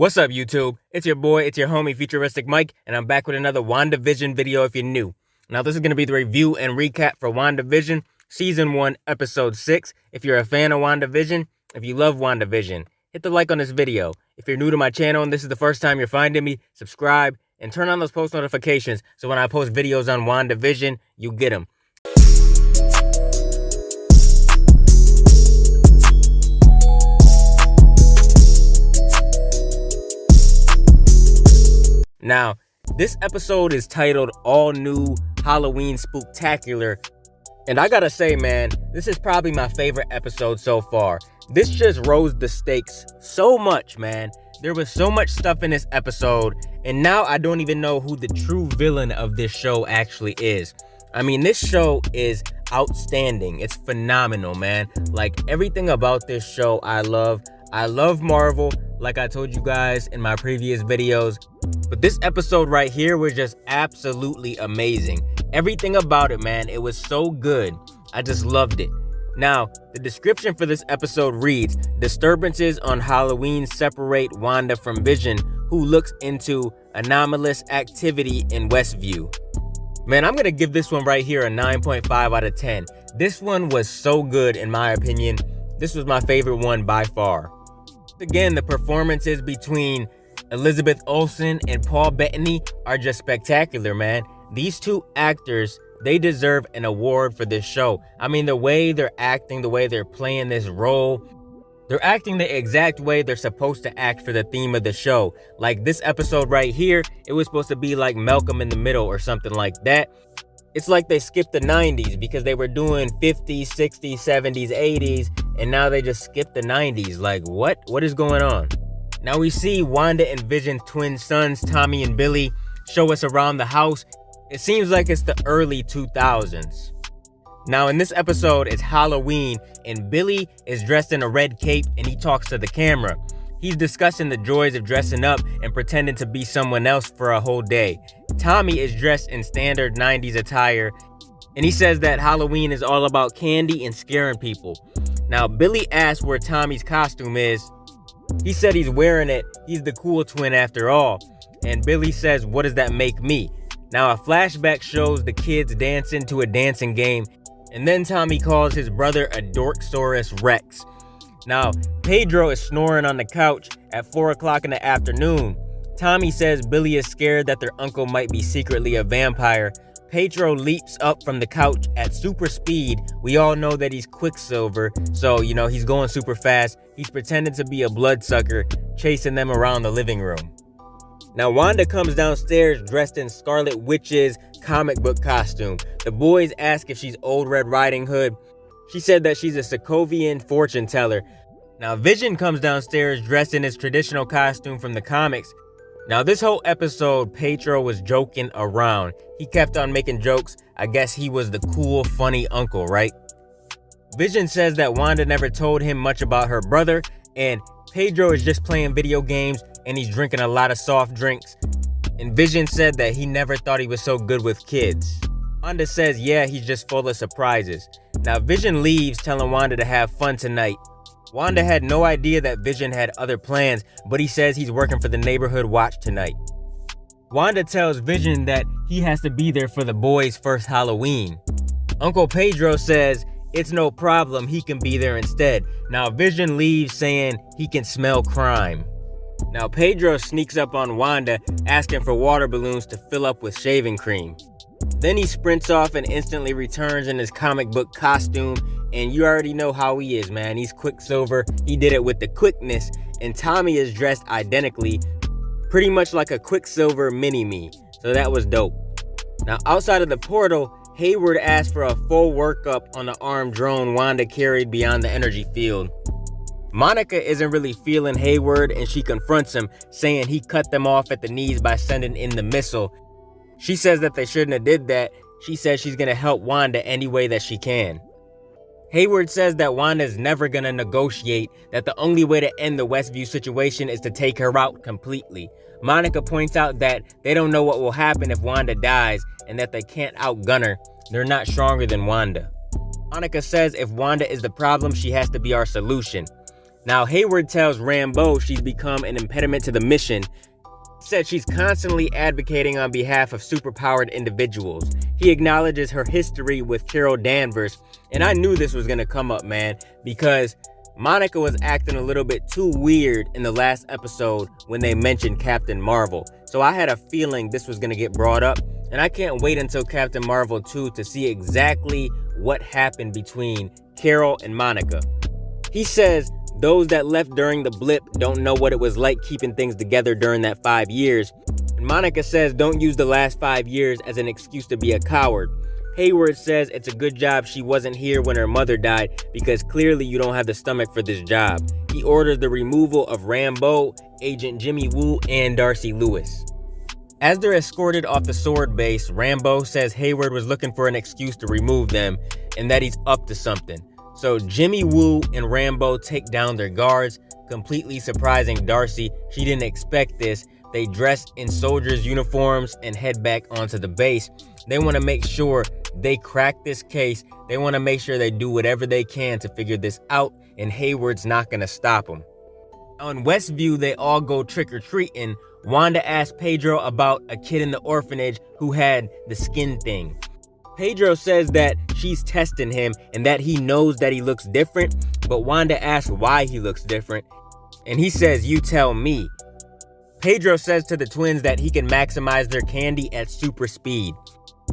What's up, YouTube? It's your boy, it's your homie, FuturisticMike, and I'm back with another Wandavision video if you're new. Now, this is going to be the review and recap for Wandavision, Season 1, Episode 6. If you're a fan of Wandavision, if you love Wandavision, hit the like on this video. If you're new to my channel and this is the first time you're finding me, subscribe and turn on those post notifications so when I post videos on Wandavision, you get them. Now, this episode is titled All New Halloween Spooktacular, and I gotta say, man, this is probably my favorite episode so far. This just rose the stakes so much, man. There was so much stuff in this episode, and now I don't even know who the true villain of this show actually is. I mean, this show is outstanding. It's phenomenal, man. Like, everything about this show I love. I love Marvel, like I told you guys in my previous videos. But this episode right here was just absolutely amazing. Everything about it, man, it was so good. I just loved it. Now, the description for this episode reads, disturbances on Halloween separate Wanda from Vision, who looks into anomalous activity in Westview. Man, I'm gonna give this one right here a 9.5 out of 10. This one was so good in my opinion. This was my favorite one by far. Again, the performances between Elizabeth Olsen and Paul Bettany are just spectacular, man. These two actors, they deserve an award for this show. I mean, the way they're acting, the way they're playing this role, they're acting the exact way they're supposed to act for the theme of the show. Like this episode right here, it was supposed to be like Malcolm in the Middle or something like that. It's like they skipped the 90s because they were doing 50s, 60s, 70s, 80s, and now they just skipped the 90s. Like, what? What is going on? Now we see Wanda and Vision's twin sons, Tommy and Billy, show us around the house. It seems like it's the early 2000s. Now in this episode, it's Halloween, and Billy is dressed in a red cape and he talks to the camera. He's discussing the joys of dressing up and pretending to be someone else for a whole day. Tommy is dressed in standard 90s attire, and he says that Halloween is all about candy and scaring people. Now, Billy asks where Tommy's costume is. He said he's wearing it. He's the cool twin after all. And Billy says, what does that make me? Now, a flashback shows the kids dancing to a dancing game, and then Tommy calls his brother a Dorksaurus Rex. Now, Pedro is snoring on the couch at 4 o'clock in the afternoon. Tommy says Billy is scared that their uncle might be secretly a vampire. Pedro leaps up from the couch at super speed. We all know that he's Quicksilver, so, you know, he's going super fast. He's pretending to be a bloodsucker, chasing them around the living room. Now, Wanda comes downstairs dressed in Scarlet Witch's comic book costume. The boys ask if she's Old Red Riding Hood. She said that she's a Sokovian fortune teller. Now, Vision comes downstairs dressed in his traditional costume from the comics. Now, this whole episode, Pedro was joking around. He kept on making jokes. I guess he was the cool, funny uncle, right? Vision says that Wanda never told him much about her brother, and Pedro is just playing video games and he's drinking a lot of soft drinks. And Vision said that he never thought he was so good with kids. Wanda says, yeah, he's just full of surprises. Now, Vision leaves, telling Wanda to have fun tonight. Wanda had no idea that Vision had other plans, but he says he's working for the neighborhood watch tonight. Wanda tells Vision that he has to be there for the boys' first Halloween. Uncle Pedro says it's no problem, he can be there instead. Now, Vision leaves saying he can smell crime. Now, Pedro sneaks up on Wanda, asking for water balloons to fill up with shaving cream. Then he sprints off and instantly returns in his comic book costume, and you already know how he is, man. He's Quicksilver. He did it with the quickness, and Tommy is dressed identically, pretty much like a Quicksilver mini-me, so that was dope. Now, outside of the portal, Hayward asked for a full workup on the armed drone Wanda carried beyond the energy field. Monica isn't really feeling Hayward, and she confronts him, saying he cut them off at the knees by sending in the missile. She says that they shouldn't have did that. She says she's gonna help Wanda any way that she can. Hayward says that Wanda's never gonna negotiate, that the only way to end the Westview situation is to take her out completely. Monica points out that they don't know what will happen if Wanda dies, and that they can't outgun her. They're not stronger than Wanda. Monica says if Wanda is the problem, she has to be our solution. Now, Hayward tells Rambeau she's become an impediment to the mission. Said she's constantly advocating on behalf of superpowered individuals. He acknowledges her history with Carol Danvers, and I knew this was gonna come up, man, because Monica was acting a little bit too weird in the last episode when they mentioned Captain Marvel. So I had a feeling this was gonna get brought up, and I can't wait until Captain Marvel 2 to see exactly what happened between Carol and Monica. He says those that left during the blip don't know what it was like keeping things together during that 5 years. And Monica says don't use the last 5 years as an excuse to be a coward. Hayward says it's a good job she wasn't here when her mother died because clearly you don't have the stomach for this job. He orders the removal of Rambeau, Agent Jimmy Woo, and Darcy Lewis. As they're escorted off the sword base, Rambeau says Hayward was looking for an excuse to remove them and that he's up to something. So Jimmy Woo and Rambeau take down their guards, completely surprising Darcy. She didn't expect this. They dress in soldiers' uniforms and head back onto the base. They want to make sure they crack this case. They want to make sure they do whatever they can to figure this out, and Hayward's not going to stop them. On Westview, they all go trick-or-treating. Wanda asks Pedro about a kid in the orphanage who had the skin thing. Pedro says that she's testing him and that he knows that he looks different, but Wanda asks why he looks different, and he says, "You tell me." Pedro says to the twins that he can maximize their candy at super speed.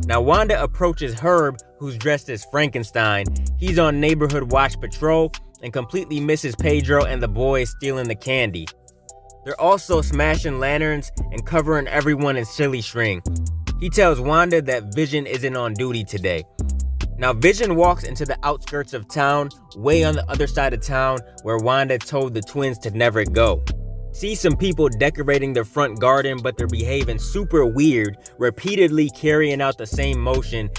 Now Wanda approaches Herb, who's dressed as Frankenstein. He's on neighborhood watch patrol and completely misses Pedro and the boys stealing the candy. They're also smashing lanterns and covering everyone in silly string. He tells Wanda that Vision isn't on duty today. Now Vision walks into the outskirts of town, way on the other side of town where Wanda told the twins to never go. See some people decorating their front garden, but they're behaving super weird, repeatedly carrying out the same motion.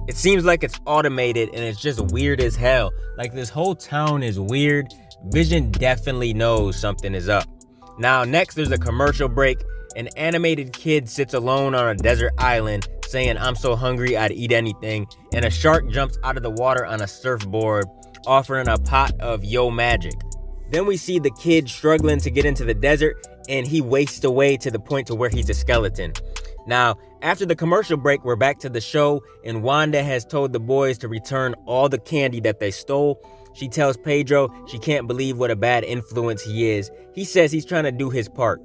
It seems like it's automated and it's just weird as hell. Like this whole town is weird. Vision definitely knows something is up. Now next there's a commercial break. An animated kid sits alone on a desert island saying, "I'm so hungry I'd eat anything," and a shark jumps out of the water on a surfboard, offering a pot of Yo Magic. Then we see the kid struggling to get into the desert, and he wastes away to the point to where he's a skeleton. Now, after the commercial break, we're back to the show, and Wanda has told the boys to return all the candy that they stole. She tells Pedro she can't believe what a bad influence he is. He says he's trying to do his part.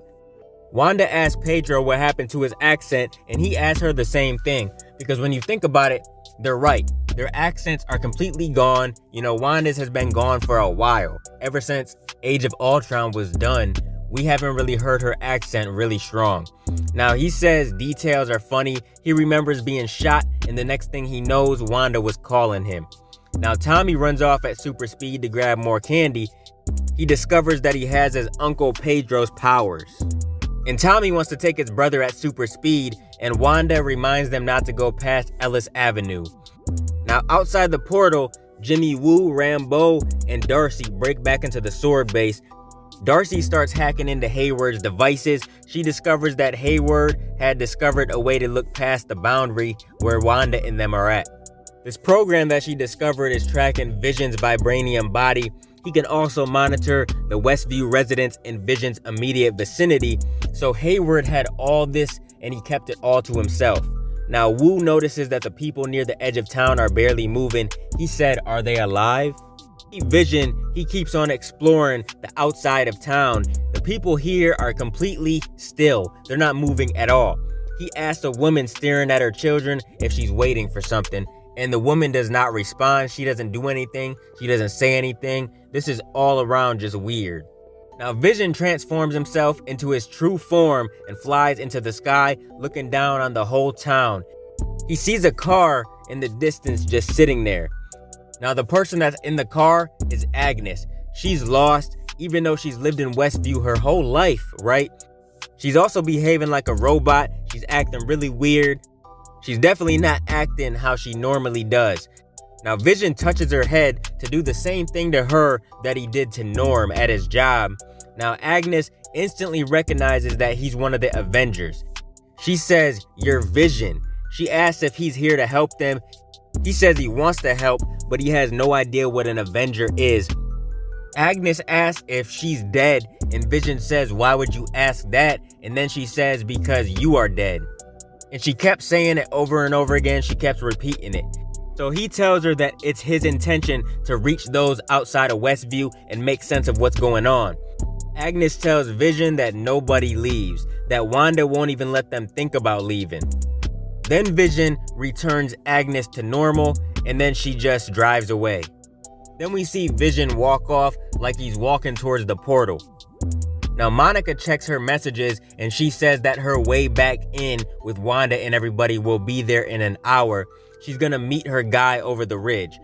Wanda asks Pedro what happened to his accent, and he asks her the same thing, because when you think about it, they're right. Their accents are completely gone. You know, Wanda's has been gone for a while. Ever since Age of Ultron was done, we haven't really heard her accent really strong. Now, he says details are funny. He remembers being shot, and the next thing he knows, Wanda was calling him. Now, Tommy runs off at super speed to grab more candy. He discovers that he has his Uncle Pedro's powers. And Tommy wants to take his brother at super speed, and Wanda reminds them not to go past Ellis Avenue. Now, outside the portal, Jimmy Woo, Rambeau, and Darcy break back into the sword base. Darcy starts hacking into Hayward's devices. She discovers that Hayward had discovered a way to look past the boundary where Wanda and them are at. This program that she discovered is tracking Vision's vibranium body. He can also monitor the Westview residents in Vision's immediate vicinity. So Hayward had all this and he kept it all to himself. Now Wu notices that the people near the edge of town are barely moving. He said, "Are they alive?" Vision, he keeps on exploring the outside of town. The people here are completely still. They're not moving at all. He asks a woman staring at her children if she's waiting for something, and the woman does not respond. She doesn't do anything. She doesn't say anything. This is all around just weird. Now Vision transforms himself into his true form and flies into the sky, looking down on the whole town. He sees a car in the distance just sitting there. Now the person that's in the car is Agnes. She's lost, even though she's lived in Westview her whole life, right? She's also behaving like a robot. She's acting really weird. She's definitely not acting how she normally does. Now Vision touches her head to do the same thing to her that he did to Norm at his job. Now Agnes instantly recognizes that he's one of the Avengers. She says, "You're Vision." She asks if he's here to help them. He says he wants to help, but he has no idea what an Avenger is. Agnes asks if she's dead, and Vision says, "Why would you ask that?" And then she says, "Because you are dead." And she kept saying it over and over again. She kept repeating it. So he tells her that it's his intention to reach those outside of Westview and make sense of what's going on. Agnes tells Vision that nobody leaves, that Wanda won't even let them think about leaving. Then Vision returns Agnes to normal, and then she just drives away. Then we see Vision walk off like he's walking towards the portal. Now Monica checks her messages and she says that her way back in with Wanda and everybody will be there in an hour. She's gonna meet her guy over the ridge.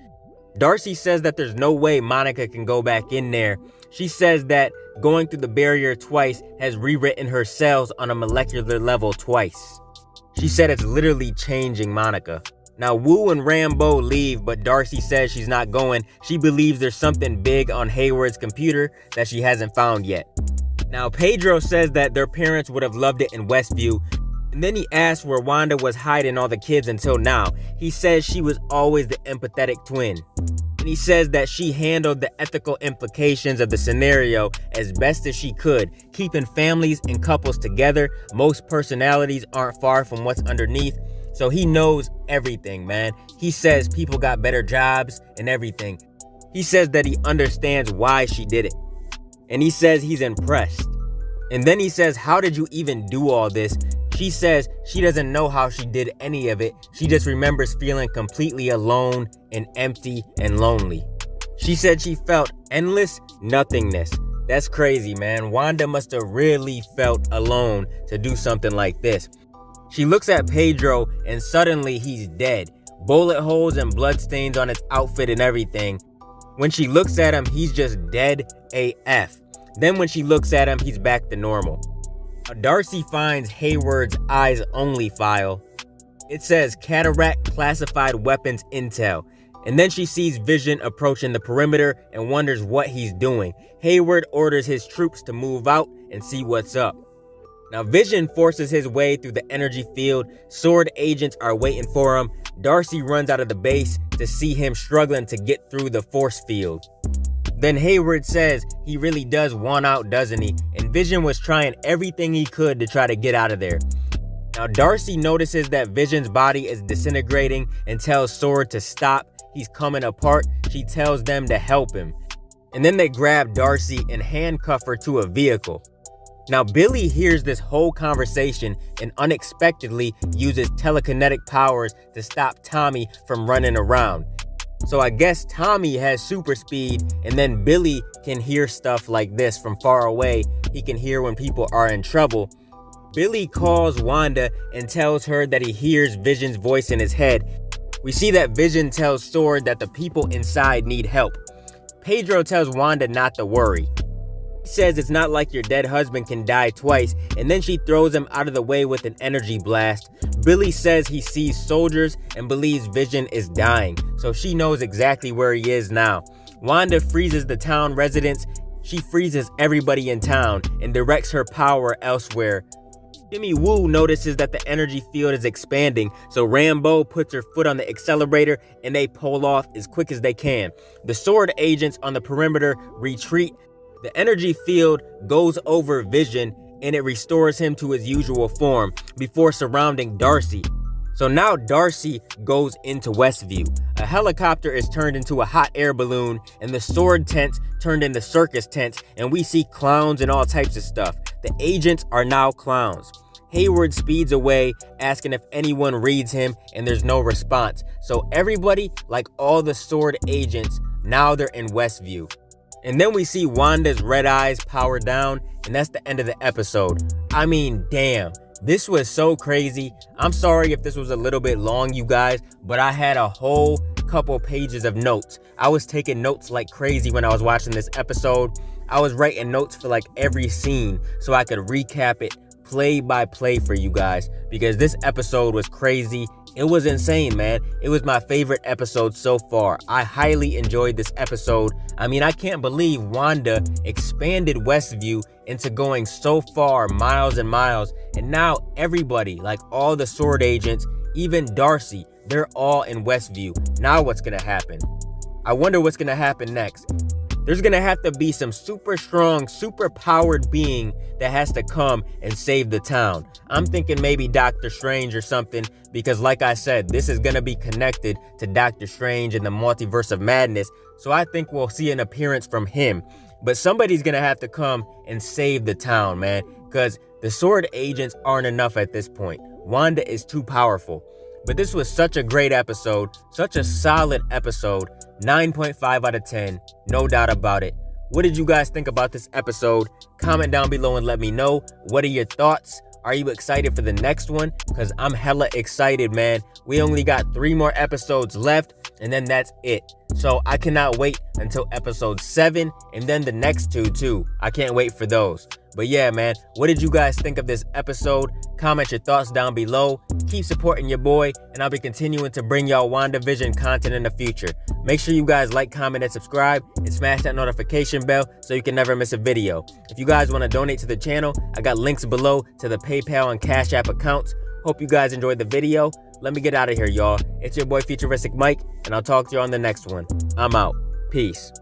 Darcy says that there's no way Monica can go back in there. She says that going through the barrier twice has rewritten her cells on a molecular level twice. She said it's literally changing Monica. Now Wu and Rambo leave, but Darcy says she's not going. She believes there's something big on Hayward's computer that she hasn't found yet. Now Pedro says that their parents would have loved it in Westview, and then he asks where Wanda was hiding all the kids until now. He says she was always the empathetic twin. And he says that she handled the ethical implications of the scenario as best as she could, keeping families and couples together. Most personalities aren't far from what's underneath. So he knows everything, man. He says people got better jobs and everything. He says that he understands why she did it. And he says he's impressed. And then he says, "How did you even do all this?" She says she doesn't know how she did any of it. She just remembers feeling completely alone and empty and lonely. She said she felt endless nothingness. That's crazy, man. Wanda must have really felt alone to do something like this. She looks at Pedro and suddenly he's dead. Bullet holes and bloodstains on his outfit and everything. When she looks at him, he's just dead AF. Then when she looks at him, he's back to normal. Darcy finds Hayward's eyes only file. It says Cataract Classified Weapons Intel. And then she sees Vision approaching the perimeter and wonders what he's doing. Hayward orders his troops to move out and see what's up. Now Vision forces his way through the energy field. Sword agents are waiting for him. Darcy runs out of the base to see him struggling to get through the force field. Then Hayward says he really does want out, doesn't he? And Vision was trying everything he could to try to get out of there. Now Darcy notices that Vision's body is disintegrating and tells Sword to stop. He's coming apart. She tells them to help him. And then they grab Darcy and handcuff her to a vehicle. Now Billy hears this whole conversation and unexpectedly uses telekinetic powers to stop Tommy from running around. So I guess Tommy has super speed, and then Billy can hear stuff like this from far away. He can hear when people are in trouble. Billy calls Wanda and tells her that he hears Vision's voice in his head. We see that Vision tells Sword that the people inside need help. Pedro tells Wanda not to worry. He says it's not like your dead husband can die twice, and then she throws him out of the way with an energy blast. Billy says he sees soldiers and believes Vision is dying, so she knows exactly where he is now. Wanda freezes the town residents. She freezes everybody in town and directs her power elsewhere. Jimmy Woo notices that the energy field is expanding, so Rambo puts her foot on the accelerator and they pull off as quick as they can. The sword agents on the perimeter retreat. The energy field goes over Vision and it restores him to his usual form before surrounding Darcy. So now Darcy goes into Westview. A helicopter is turned into a hot air balloon and the sword tents turned into circus tents, and we see clowns and all types of stuff. The agents are now clowns. Hayward speeds away asking if anyone reads him, and there's no response. So everybody, like all the sword agents, now they're in Westview. And then we see Wanda's red eyes power down, and that's the end of the episode. I mean, damn. This was so crazy. I'm sorry if this was a little bit long, you guys, but I had a whole couple pages of notes. I was taking notes like crazy when I was watching this episode. I was writing notes for like every scene so I could recap it play by play for you guys, because this episode was crazy. It was insane, man. It was my favorite episode so far. I highly enjoyed this episode. I mean, I can't believe Wanda expanded Westview into going so far, miles and miles. And now everybody, like all the sword agents, even Darcy, they're all in Westview. Now what's gonna happen? I wonder what's gonna happen next. There's gonna have to be some super strong, super powered being that has to come and save the town. I'm thinking maybe Doctor Strange or something, because like I said, this is gonna be connected to Doctor Strange and the Multiverse of Madness, so I think we'll see an appearance from him. But somebody's gonna have to come and save the town, man, because the sword agents aren't enough at this point. Wanda is too powerful. But this was such a great episode, such a solid episode. 9.5 out of 10, no doubt about it. What did you guys think about this episode? Comment down below and let me know. What are your thoughts? Are you excited for the next one? Because I'm hella excited, man. We only got 3 more episodes left, and then that's it. So I cannot wait until episode 7, and then the next 2 too. I can't wait for those. But yeah, man, what did you guys think of this episode? Comment your thoughts down below. Keep supporting your boy, and I'll be continuing to bring y'all WandaVision content in the future. Make sure you guys like, comment, and subscribe, and smash that notification bell so you can never miss a video. If you guys want to donate to the channel, I got links below to the PayPal and Cash App accounts. Hope you guys enjoyed the video. Let me get out of here, y'all. It's your boy FuturisticMike, and I'll talk to you on the next one. I'm out. Peace.